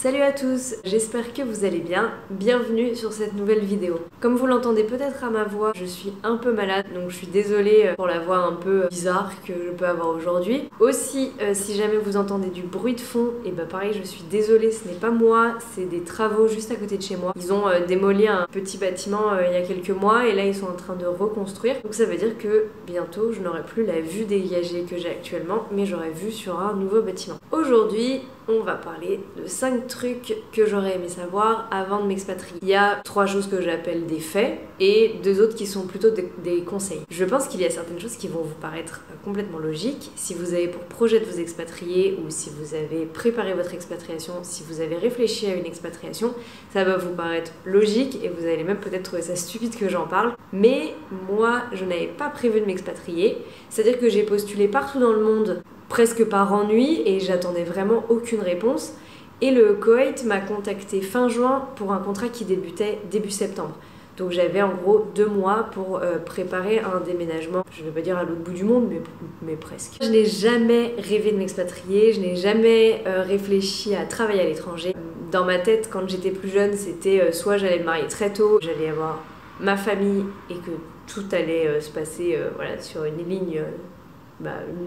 Salut à tous, j'espère que vous allez bien, bienvenue sur cette nouvelle vidéo. Comme vous l'entendez peut-être à ma voix, je suis un peu malade, donc je suis désolée pour la voix un peu bizarre que je peux avoir aujourd'hui. Aussi, si jamais vous entendez du bruit de fond, et bah pareil, je suis désolée, ce n'est pas moi, c'est des travaux juste à côté de chez moi. Ils ont démoli un petit bâtiment il y a quelques mois, et là ils sont en train de reconstruire. Donc ça veut dire que bientôt, je n'aurai plus la vue dégagée que j'ai actuellement, mais j'aurai vue sur un nouveau bâtiment. Aujourd'hui, on va parler de 5 trucs que j'aurais aimé savoir avant de m'expatrier. Il y a 3 choses que j'appelle des faits et 2 autres qui sont plutôt des conseils. Je pense qu'il y a certaines choses qui vont vous paraître complètement logiques. Si vous avez pour projet de vous expatrier ou si vous avez préparé votre expatriation, si vous avez réfléchi à une expatriation, ça va vous paraître logique et vous allez même peut-être trouver ça stupide que j'en parle. Mais moi, je n'avais pas prévu de m'expatrier. C'est-à-dire que j'ai postulé partout dans le monde presque par ennui et j'attendais vraiment aucune réponse. Et le Koweït m'a contacté fin juin pour un contrat qui débutait début septembre. Donc j'avais en gros 2 mois pour préparer un déménagement, je ne vais pas dire à l'autre bout du monde, mais presque. Je n'ai jamais rêvé de m'expatrier, je n'ai jamais réfléchi à travailler à l'étranger. Dans ma tête, quand j'étais plus jeune, c'était soit j'allais me marier très tôt, j'allais avoir ma famille et que tout allait se passer voilà, sur une ligne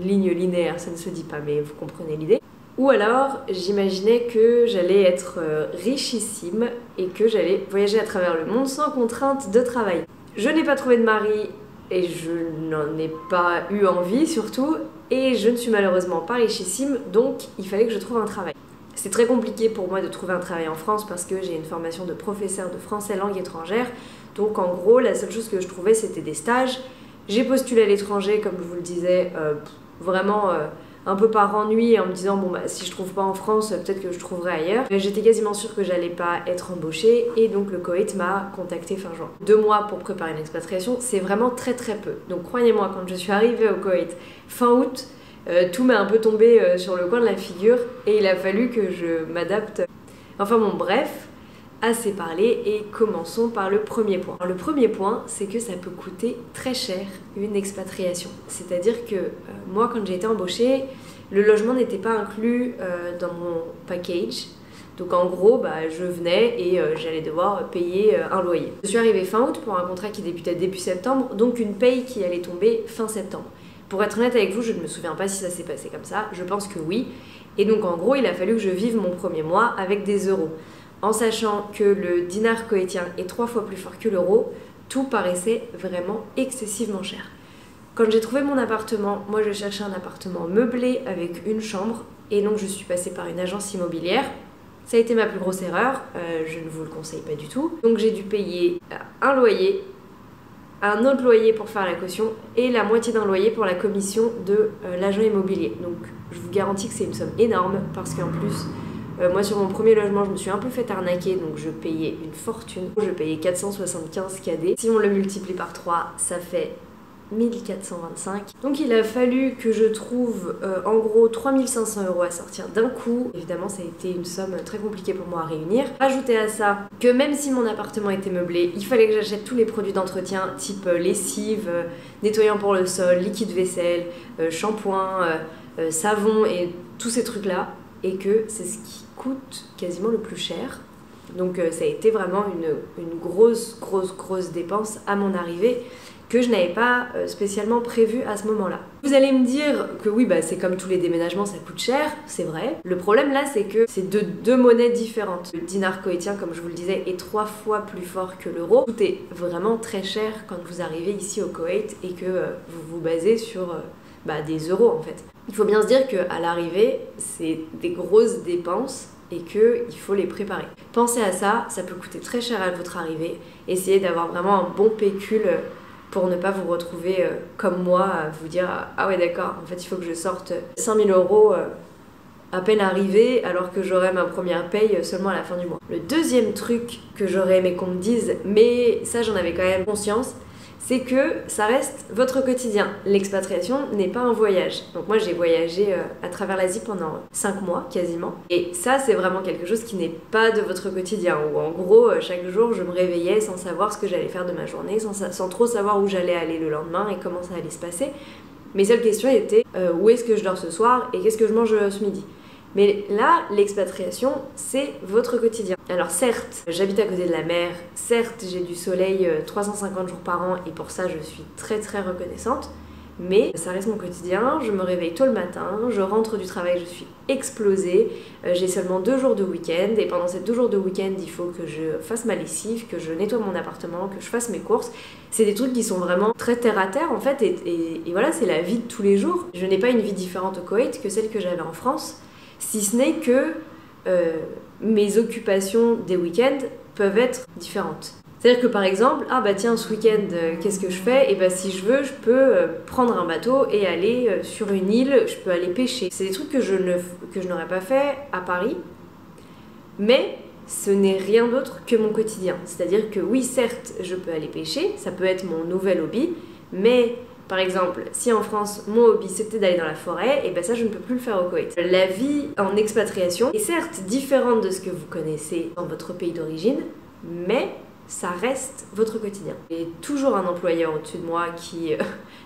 linéaire, ça ne se dit pas, mais vous comprenez l'idée. Ou alors, j'imaginais que j'allais être richissime et que j'allais voyager à travers le monde sans contrainte de travail. Je n'ai pas trouvé de mari et je n'en ai pas eu envie surtout, et je ne suis malheureusement pas richissime, donc il fallait que je trouve un travail. C'est très compliqué pour moi de trouver un travail en France parce que j'ai une formation de professeur de français langue étrangère, donc en gros, la seule chose que je trouvais, c'était des stages. J'ai postulé à l'étranger, comme je vous le disais, vraiment un peu par ennui, en me disant bon bah si je trouve pas en France, peut-être que je trouverai ailleurs. J'étais quasiment sûre que j'allais pas être embauchée et donc le Koweït m'a contacté fin juin. 2 mois pour préparer une expatriation, c'est vraiment très très peu. Donc croyez-moi, quand je suis arrivée au Koweït fin août, tout m'est un peu tombé sur le coin de la figure et il a fallu que je m'adapte. Enfin bon, bref. Assez parlé et commençons par le premier point. Alors, le premier point, c'est que ça peut coûter très cher une expatriation. C'est-à-dire que moi, quand j'ai été embauchée, le logement n'était pas inclus dans mon package. Donc en gros, je venais et j'allais devoir payer un loyer. Je suis arrivée fin août pour un contrat qui débutait début septembre, donc une paye qui allait tomber fin septembre. Pour être honnête avec vous, je ne me souviens pas si ça s'est passé comme ça, je pense que oui. Et donc en gros, il a fallu que je vive mon premier mois avec des euros. En sachant que le dinar koweïtien est 3 fois plus fort que l'euro, tout paraissait vraiment excessivement cher. Quand j'ai trouvé mon appartement, moi je cherchais un appartement meublé avec une chambre, et donc je suis passée par une agence immobilière. Ça a été ma plus grosse erreur, je ne vous le conseille pas du tout. Donc j'ai dû payer un loyer, un autre loyer pour faire la caution, et la moitié d'un loyer pour la commission de l'agent immobilier. Donc je vous garantis que c'est une somme énorme, parce qu'en plus, moi sur mon premier logement je me suis un peu fait arnaquer, donc je payais une fortune. Je payais 475 KD. Si on le multiplie par 3, ça fait 1425. Donc il a fallu que je trouve en gros 3500 € à sortir d'un coup. Évidemment ça a été une somme très compliquée pour moi à réunir. Ajoutez à ça que même si mon appartement était meublé, il fallait que j'achète tous les produits d'entretien type lessive, nettoyant pour le sol, liquide vaisselle, shampoing, savon et tous ces trucs là. Et que c'est ce qui coûte quasiment le plus cher. Donc ça a été vraiment une grosse dépense à mon arrivée que je n'avais pas spécialement prévue à ce moment-là. Vous allez me dire que oui, c'est comme tous les déménagements, ça coûte cher, c'est vrai. Le problème là, c'est que c'est deux monnaies différentes. Le dinar koweïtien, comme je vous le disais, est 3 fois plus fort que l'euro. Tout est vraiment très cher quand vous arrivez ici au Koweït et que vous vous basez sur des euros en fait. Il faut bien se dire qu'à l'arrivée, c'est des grosses dépenses et qu'il faut les préparer. Pensez à ça, ça peut coûter très cher à votre arrivée. Essayez d'avoir vraiment un bon pécule pour ne pas vous retrouver comme moi à vous dire « Ah ouais d'accord, en fait il faut que je sorte 5000 € à peine arrivée alors que j'aurai ma première paye seulement à la fin du mois. » Le deuxième truc que j'aurais aimé qu'on me dise, mais ça j'en avais quand même conscience, c'est que ça reste votre quotidien. L'expatriation n'est pas un voyage. Donc moi j'ai voyagé à travers l'Asie pendant 5 mois quasiment. Et ça c'est vraiment quelque chose qui n'est pas de votre quotidien. Où en gros chaque jour je me réveillais sans savoir ce que j'allais faire de ma journée, sans trop savoir où j'allais aller le lendemain et comment ça allait se passer. Mes seules questions étaient où est-ce que je dors ce soir et qu'est-ce que je mange ce midi. Mais là, l'expatriation, c'est votre quotidien. Alors certes, j'habite à côté de la mer, certes, j'ai du soleil 350 jours par an et pour ça, je suis très très reconnaissante. Mais ça reste mon quotidien, je me réveille tôt le matin, je rentre du travail, je suis explosée, j'ai seulement 2 jours de week-end et pendant ces 2 jours de week-end, il faut que je fasse ma lessive, que je nettoie mon appartement, que je fasse mes courses. C'est des trucs qui sont vraiment très terre à terre en fait et voilà, c'est la vie de tous les jours. Je n'ai pas une vie différente au Koweït que celle que j'avais en France, si ce n'est que mes occupations des week-ends peuvent être différentes. C'est-à-dire que par exemple, ah bah tiens, ce week-end, qu'est-ce que je fais? Et bah si je veux, je peux prendre un bateau et aller sur une île, je peux aller pêcher. C'est des trucs que je n'aurais pas fait à Paris, mais ce n'est rien d'autre que mon quotidien. C'est-à-dire que oui, certes, je peux aller pêcher, ça peut être mon nouvel hobby, mais par exemple, si en France, mon hobby c'était d'aller dans la forêt, et ben ça je ne peux plus le faire au Koweït. La vie en expatriation est certes différente de ce que vous connaissez dans votre pays d'origine, mais ça reste votre quotidien. J'ai toujours un employeur au-dessus de moi qui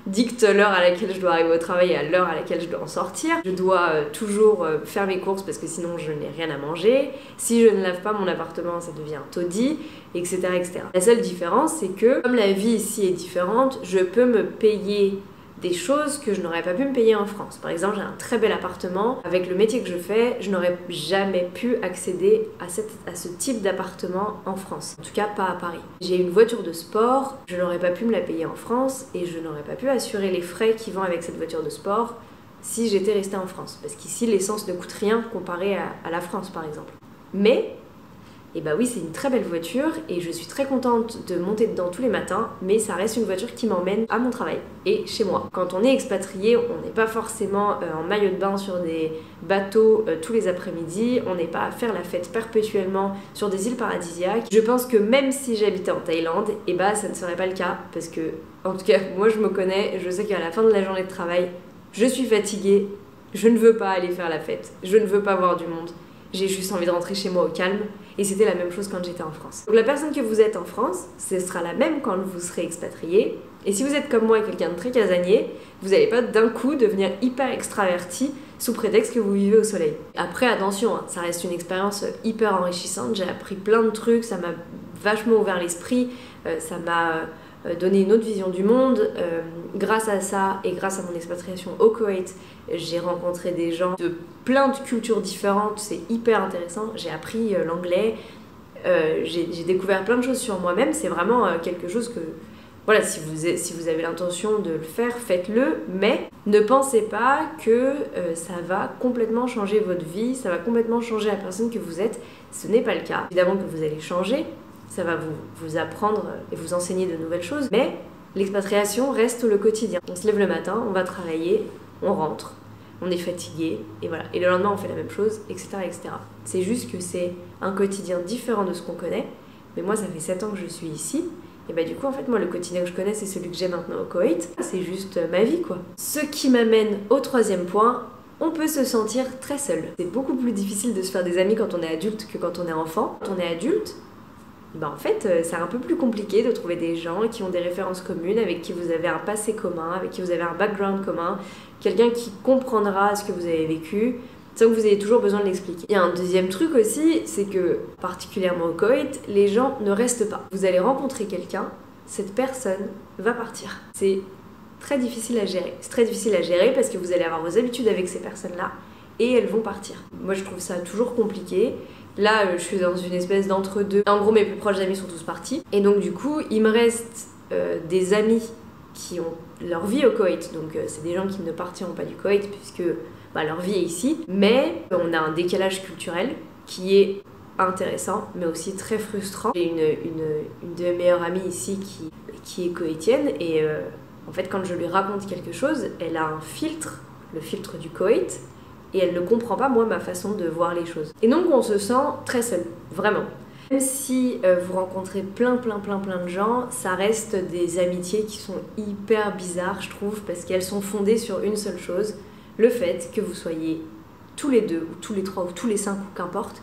dicte l'heure à laquelle je dois arriver au travail et à l'heure à laquelle je dois en sortir. Je dois toujours faire mes courses parce que sinon je n'ai rien à manger. Si je ne lave pas mon appartement, ça devient un taudis, etc., etc. La seule différence, c'est que comme la vie ici est différente, je peux me payer des choses que je n'aurais pas pu me payer en France. Par exemple, j'ai un très bel appartement. Avec le métier que je fais, je n'aurais jamais pu accéder à ce type d'appartement en France. En tout cas, pas à Paris. J'ai une voiture de sport, je n'aurais pas pu me la payer en France et je n'aurais pas pu assurer les frais qui vont avec cette voiture de sport si j'étais restée en France. Parce qu'ici, l'essence ne coûte rien comparé à la France, par exemple. Mais et bah oui, c'est une très belle voiture et je suis très contente de monter dedans tous les matins, mais ça reste une voiture qui m'emmène à mon travail et chez moi. Quand on est expatrié, on n'est pas forcément en maillot de bain sur des bateaux tous les après-midi, on n'est pas à faire la fête perpétuellement sur des îles paradisiaques. Je pense que même si j'habitais en Thaïlande, et bah ça ne serait pas le cas parce que, en tout cas, moi je me connais, je sais qu'à la fin de la journée de travail, je suis fatiguée, je ne veux pas aller faire la fête, je ne veux pas voir du monde. J'ai juste envie de rentrer chez moi au calme et c'était la même chose quand j'étais en France. Donc la personne que vous êtes en France, ce sera la même quand vous serez expatrié. Et si vous êtes comme moi et quelqu'un de très casanier, vous n'allez pas d'un coup devenir hyper extraverti sous prétexte que vous vivez au soleil. Après attention, ça reste une expérience hyper enrichissante, j'ai appris plein de trucs, ça m'a vachement ouvert l'esprit, ça m'a donné une autre vision du monde. Grâce à ça et grâce à mon expatriation au Koweït, j'ai rencontré des gens de plein de cultures différentes, c'est hyper intéressant. J'ai appris l'anglais, j'ai découvert plein de choses sur moi-même. C'est vraiment quelque chose que, voilà, si vous avez l'intention de le faire, faites-le, mais ne pensez pas que ça va complètement changer votre vie, ça va complètement changer la personne que vous êtes. Ce n'est pas le cas. Évidemment que vous allez changer, ça va vous apprendre et vous enseigner de nouvelles choses, mais l'expatriation reste le quotidien. On se lève le matin, on va travailler, on rentre, on est fatigué, et voilà. Et le lendemain, on fait la même chose, etc., etc. C'est juste que c'est un quotidien différent de ce qu'on connaît, mais moi, ça fait 7 ans que je suis ici, et bah du coup, en fait, moi, le quotidien que je connais, c'est celui que j'ai maintenant au Koweït. C'est juste ma vie, quoi. Ce qui m'amène au 3e point, on peut se sentir très seul. C'est beaucoup plus difficile de se faire des amis quand on est adulte que quand on est enfant. Quand on est adulte, ben en fait, c'est un peu plus compliqué de trouver des gens qui ont des références communes, avec qui vous avez un passé commun, avec qui vous avez un background commun, quelqu'un qui comprendra ce que vous avez vécu, sans que vous ayez toujours besoin de l'expliquer. Il y a un deuxième truc aussi, c'est que, particulièrement au Koweït, les gens ne restent pas. Vous allez rencontrer quelqu'un, cette personne va partir. C'est très difficile à gérer. C'est très difficile à gérer parce que vous allez avoir vos habitudes avec ces personnes-là et elles vont partir. Moi, je trouve ça toujours compliqué. Là, je suis dans une espèce d'entre-deux. En gros, mes plus proches amis sont tous partis. Et donc, du coup, il me reste des amis qui ont leur vie au Koweït. Donc, c'est des gens qui ne partiront pas du Koweït puisque bah, leur vie est ici. Mais on a un décalage culturel qui est intéressant, mais aussi très frustrant. J'ai une de mes meilleures amies ici qui est koweïtienne. Et en fait, quand je lui raconte quelque chose, elle a un filtre, le filtre du Koweït. Et elle ne comprend pas, moi, ma façon de voir les choses. Et donc, on se sent très seul, vraiment. Même si vous rencontrez plein de gens, ça reste des amitiés qui sont hyper bizarres, je trouve, parce qu'elles sont fondées sur une seule chose, le fait que vous soyez tous les 2, ou tous les 3, ou tous les 5, ou qu'importe,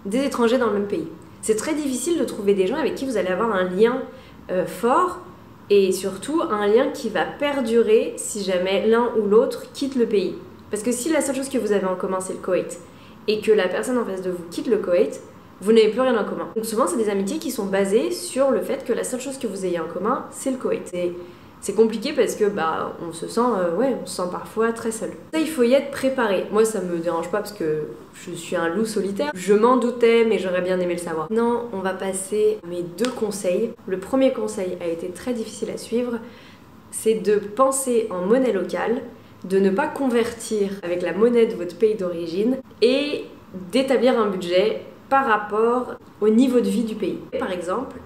des étrangers dans le même pays. C'est très difficile de trouver des gens avec qui vous allez avoir un lien fort, et surtout un lien qui va perdurer si jamais l'un ou l'autre quitte le pays. Parce que si la seule chose que vous avez en commun c'est le Koweït et que la personne en face de vous quitte le Koweït, vous n'avez plus rien en commun. Donc souvent c'est des amitiés qui sont basées sur le fait que la seule chose que vous ayez en commun, c'est le Koweït. C'est compliqué parce que on se sent parfois très seul. Ça, il faut y être préparé. Moi ça me dérange pas parce que je suis un loup solitaire. Je m'en doutais mais j'aurais bien aimé le savoir. Non, on va passer à mes 2 conseils. Le premier conseil a été très difficile à suivre, c'est de penser en monnaie locale, de ne pas convertir avec la monnaie de votre pays d'origine et d'établir un budget par rapport au niveau de vie du pays. Par exemple,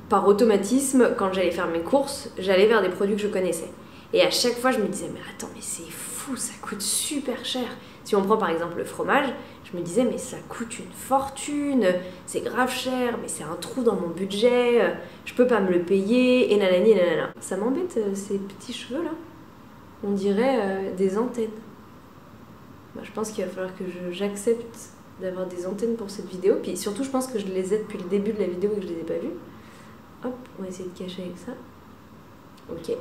par automatisme, quand j'allais faire mes courses, j'allais vers des produits que je connaissais. Et à chaque fois, je me disais, mais attends, mais c'est fou, ça coûte super cher. Si on prend par exemple le fromage, je me disais, mais ça coûte une fortune, c'est grave cher, mais c'est un trou dans mon budget, je peux pas me le payer, et nanani, et nanana. Ça m'embête, ces petits cheveux là. On dirait des antennes. Je pense qu'il va falloir que j'accepte d'avoir des antennes pour cette vidéo. Puis surtout, je pense que je les ai depuis le début de la vidéo et que je les ai pas vues. Hop, on va essayer de cacher avec ça. Ok.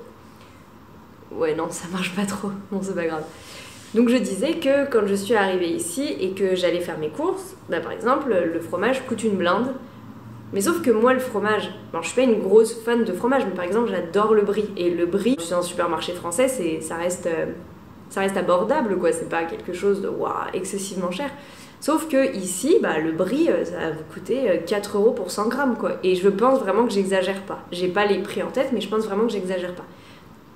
Ouais, non, ça marche pas trop. Bon, c'est pas grave. Donc je disais que quand je suis arrivée ici et que j'allais faire mes courses, par exemple, le fromage coûte une blinde. Mais sauf que moi, le fromage, je suis pas une grosse fan de fromage, mais par exemple, j'adore le brie. Et le brie, je suis dans un supermarché français, ça reste abordable, quoi. C'est pas quelque chose de excessivement cher. Sauf que ici, le brie, ça va vous coûter 4 € pour 100 grammes, quoi. Et je pense vraiment que j'exagère pas. J'ai pas les prix en tête, mais je pense vraiment que j'exagère pas.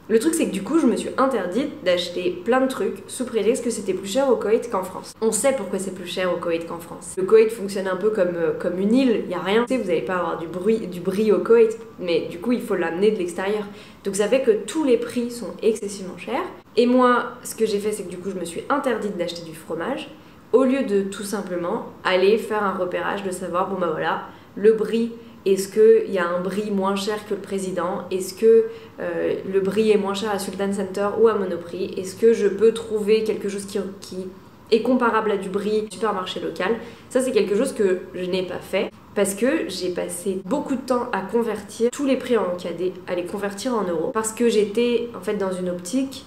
Le truc, c'est que du coup, je me suis interdite d'acheter plein de trucs sous prétexte que c'était plus cher au Koweït qu'en France. On sait pourquoi c'est plus cher au Koweït qu'en France. Le Koweït fonctionne un peu comme une île, y a rien. Vous n'allez pas avoir du brie au Koweït, mais du coup, il faut l'amener de l'extérieur. Donc ça fait que tous les prix sont excessivement chers. Et moi, ce que j'ai fait, c'est que du coup, je me suis interdite d'acheter du fromage, au lieu de tout simplement aller faire un repérage, de savoir, le brie, est-ce qu'il y a un brie moins cher que le président? Est-ce que le brie est moins cher à Sultan Center ou à Monoprix? Est-ce que je peux trouver quelque chose qui est comparable à du brie supermarché local? Ça, c'est quelque chose que je n'ai pas fait parce que j'ai passé beaucoup de temps à convertir tous les prix en KD, à les convertir en euros, parce que j'étais en fait dans une optique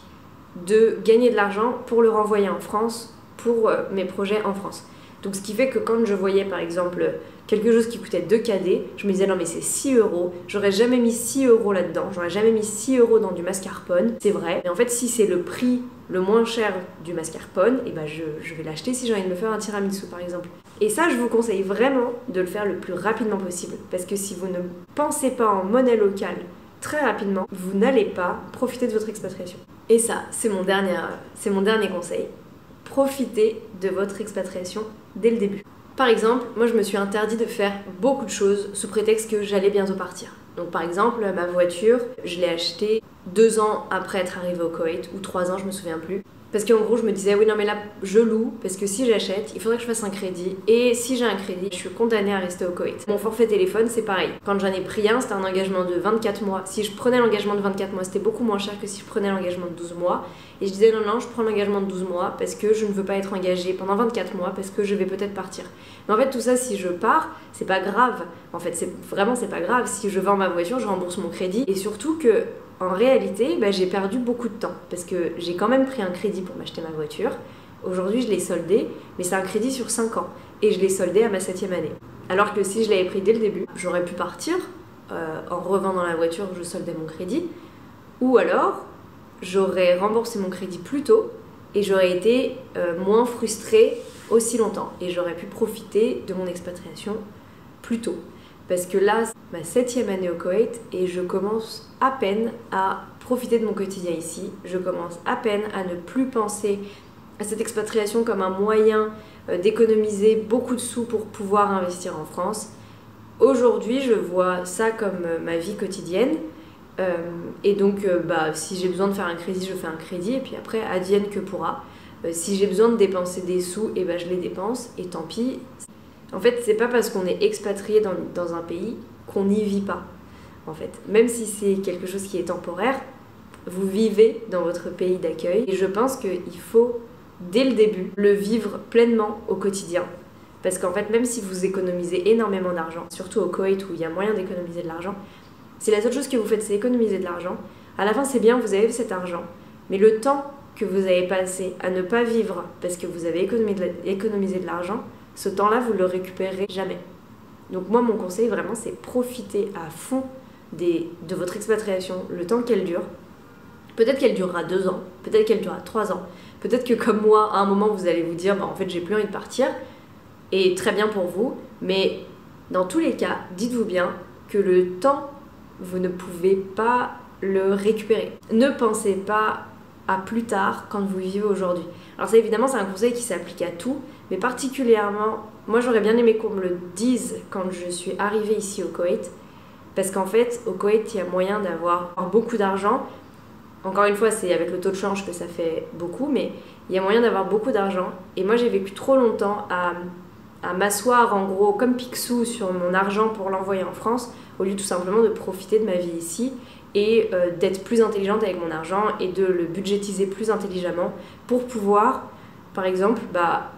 de gagner de l'argent pour le renvoyer en France pour mes projets en France. Donc ce qui fait que quand je voyais par exemple quelque chose qui coûtait 2 KD, je me disais non mais c'est 6 €, j'aurais jamais mis 6 € là-dedans, j'aurais jamais mis 6 € dans du mascarpone, c'est vrai. Mais en fait si c'est le prix le moins cher du mascarpone, je vais l'acheter si j'ai envie de me faire un tiramisu par exemple. Et ça je vous conseille vraiment de le faire le plus rapidement possible, parce que si vous ne pensez pas en monnaie locale très rapidement, vous n'allez pas profiter de votre expatriation. Et ça, c'est mon dernier conseil. Profitez de votre expatriation dès le début. Par exemple, moi je me suis interdit de faire beaucoup de choses sous prétexte que j'allais bientôt partir. Donc par exemple, ma voiture, je l'ai achetée 2 ans après être arrivée au Koweït, ou 3 ans, je me souviens plus. Parce qu'en gros, je me disais, oui non mais là, je loue, parce que si j'achète, il faudrait que je fasse un crédit, et si j'ai un crédit, je suis condamnée à rester au Koweït. Mon forfait téléphone, c'est pareil. Quand j'en ai pris un, c'était un engagement de 24 mois. Si je prenais l'engagement de 24 mois, c'était beaucoup moins cher que si je prenais l'engagement de 12 mois. Et je disais, non, je prends l'engagement de 12 mois, parce que je ne veux pas être engagée pendant 24 mois, parce que je vais peut-être partir. Mais en fait, tout ça, si je pars, c'est pas grave. En fait, c'est pas grave. Si je vends ma voiture, je rembourse mon crédit. Et surtout que, en réalité, j'ai perdu beaucoup de temps parce que j'ai quand même pris un crédit pour m'acheter ma voiture. Aujourd'hui, je l'ai soldé, mais c'est un crédit sur 5 ans et je l'ai soldé à ma 7e année. Alors que si je l'avais pris dès le début, j'aurais pu partir en revendant la voiture, je soldais mon crédit, ou alors j'aurais remboursé mon crédit plus tôt et j'aurais été moins frustrée aussi longtemps et j'aurais pu profiter de mon expatriation plus tôt. Parce que là, c'est ma 7e année au Koweït et je commence à peine à profiter de mon quotidien ici. Je commence à peine à ne plus penser à cette expatriation comme un moyen d'économiser beaucoup de sous pour pouvoir investir en France. Aujourd'hui, je vois ça comme ma vie quotidienne. Et donc, si j'ai besoin de faire un crédit, je fais un crédit et puis après, advienne que pourra. Si j'ai besoin de dépenser des sous, je les dépense et tant pis. En fait, c'est pas parce qu'on est expatrié dans un pays qu'on n'y vit pas. En fait, même si c'est quelque chose qui est temporaire, vous vivez dans votre pays d'accueil. Et je pense qu'il faut, dès le début, le vivre pleinement au quotidien. Parce qu'en fait, même si vous économisez énormément d'argent, surtout au Koweït où il y a moyen d'économiser de l'argent, si la seule chose que vous faites, c'est économiser de l'argent, à la fin, c'est bien, vous avez cet argent. Mais le temps que vous avez passé à ne pas vivre parce que vous avez économisé de l'argent, ce temps-là, vous le récupérerez jamais. Donc moi, mon conseil, vraiment, c'est profiter à fond de votre expatriation, le temps qu'elle dure. Peut-être qu'elle durera 2 ans, peut-être qu'elle durera 3 ans. Peut-être que comme moi, à un moment, vous allez vous dire, en fait, j'ai plus envie de partir. Et très bien pour vous. Mais dans tous les cas, dites-vous bien que le temps, vous ne pouvez pas le récupérer. Ne pensez pas à plus tard quand vous vivez aujourd'hui. Alors ça, évidemment, c'est un conseil qui s'applique à tout, mais particulièrement, moi j'aurais bien aimé qu'on me le dise quand je suis arrivée ici au Koweït, parce qu'en fait, au Koweït, il y a moyen d'avoir beaucoup d'argent. Encore une fois, c'est avec le taux de change que ça fait beaucoup, mais il y a moyen d'avoir beaucoup d'argent. Et moi, j'ai vécu trop longtemps à m'asseoir en gros comme Picsou sur mon argent pour l'envoyer en France, au lieu tout simplement de profiter de ma vie ici et d'être plus intelligente avec mon argent et de le budgétiser plus intelligemment pour pouvoir, par exemple,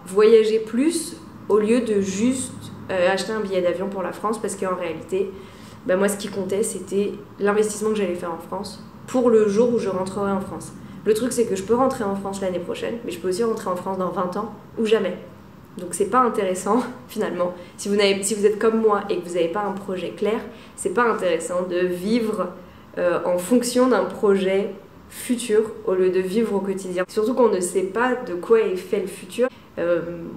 voyager plus au lieu de juste acheter un billet d'avion pour la France, parce qu'en réalité, moi ce qui comptait c'était l'investissement que j'allais faire en France pour le jour où je rentrerai en France. Le truc c'est que je peux rentrer en France l'année prochaine, mais je peux aussi rentrer en France dans 20 ans ou jamais. Donc c'est pas intéressant finalement. Si vous êtes comme moi et que vous n'avez pas un projet clair, c'est pas intéressant de vivre en fonction d'un projet futur au lieu de vivre au quotidien. Surtout qu'on ne sait pas de quoi est fait le futur.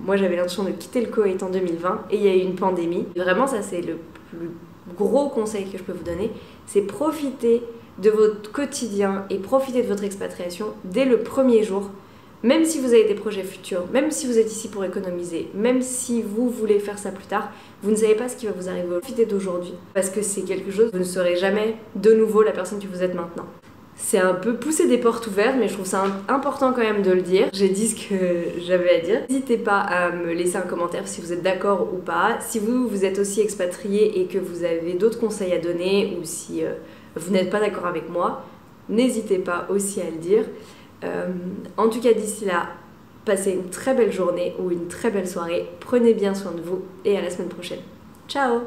Moi j'avais l'intention de quitter le Koweït en 2020 et il y a eu une pandémie. Et vraiment ça c'est le plus gros conseil que je peux vous donner, c'est profiter de votre quotidien et profiter de votre expatriation dès le premier jour. Même si vous avez des projets futurs, même si vous êtes ici pour économiser, même si vous voulez faire ça plus tard, vous ne savez pas ce qui va vous arriver. Profitez d'aujourd'hui, parce que c'est quelque chose, vous ne serez jamais de nouveau la personne que vous êtes maintenant. C'est un peu pousser des portes ouvertes, mais je trouve ça important quand même de le dire. J'ai dit ce que j'avais à dire. N'hésitez pas à me laisser un commentaire si vous êtes d'accord ou pas. Si vous êtes aussi expatrié et que vous avez d'autres conseils à donner, ou si vous n'êtes pas d'accord avec moi, n'hésitez pas aussi à le dire. En tout cas, d'ici là, passez une très belle journée ou une très belle soirée. Prenez bien soin de vous et à la semaine prochaine. Ciao!